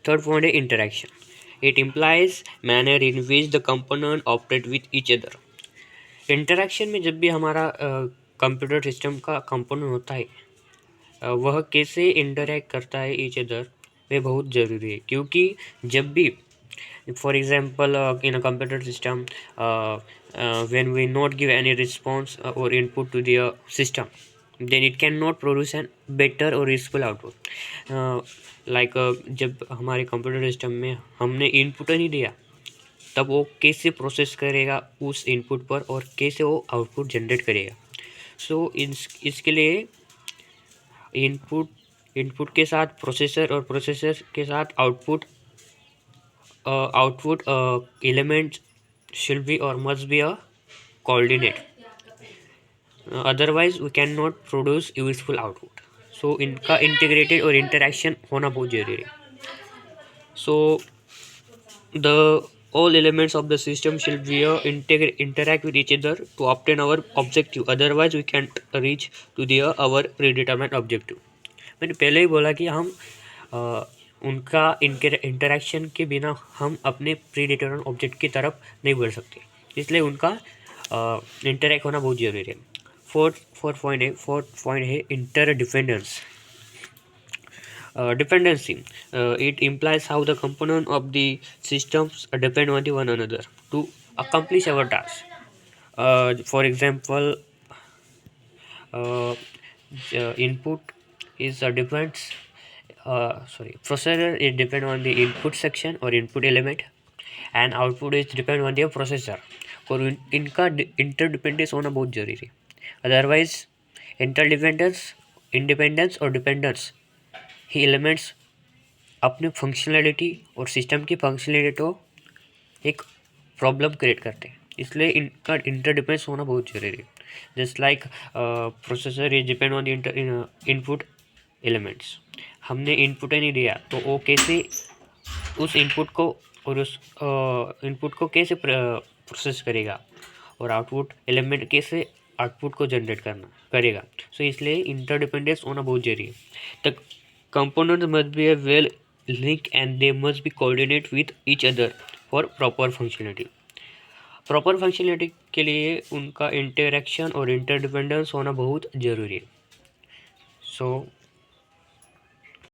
Third point है interaction. It implies manner in which the component operate with each other. Interaction में जब भी हमारा कंप्यूटर सिस्टम का कंपोनेंट होता है, वह कैसे इंटरेक्ट करता है ईच अदर, वे बहुत ज़रूरी है. क्योंकि जब भी, for example, in a computer system, when we not give any response or input to the system, then it cannot produce an better or useful output. Like जब हमारे कंप्यूटर सिस्टम में हमने इनपुट नहीं दिया, तब वो कैसे प्रोसेस करेगा उस इनपुट पर और कैसे वो आउटपुट जनरेट करेगा. सो इसके लिए इनपुट के साथ प्रोसेसर और प्रोसेसर के साथ output element should be or must be a coordinate. Otherwise we cannot produce useful output. So इनका integrated और interaction होना बहुत जरूरी है. So the all elements of the system should be interact with each other to obtain our objective. Otherwise we can't reach to the our predetermined objective. मैंने पहले ही बोला कि हम उनका इंटरेक्शन के बिना हम अपने प्री डिटरमाइंड ऑब्जेक्ट की तरफ नहीं बढ़ सकते, इसलिए उनका इंटरेक्ट होना बहुत ज़रूरी है. फोर्थ पॉइंट है interdependence. Dependency. It implies how the component of the systems depend on one another to accomplish our task. For example, input is depends. Processor is depend on the input section or input element, and output is depend on the processor. और इनका interdependence होना बहुत जरूरी है. Otherwise independence और dependence ही elements अपने functionality और system की फंक्शनैलिटी को एक प्रॉब्लम क्रिएट करते हैं, इसलिए इनका इंटरडिपेंडेंस होना बहुत जरूरी है. Just like processor is depend on the input elements. हमने इनपुट ही नहीं दिया तो वो कैसे उस इनपुट को और उस इनपुट को कैसे प्रोसेस करेगा और आउटपुट एलिमेंट कैसे आउटपुट को जनरेट करेगा. सो इसलिए इंटरडिपेंडेंस होना बहुत जरूरी है. The component must be A well link and they must be coordinate with each other for proper functionality. Proper functionality के लिए उनका इंटरेक्शन और इंटरडिपेंडेंस होना बहुत ज़रूरी है. सो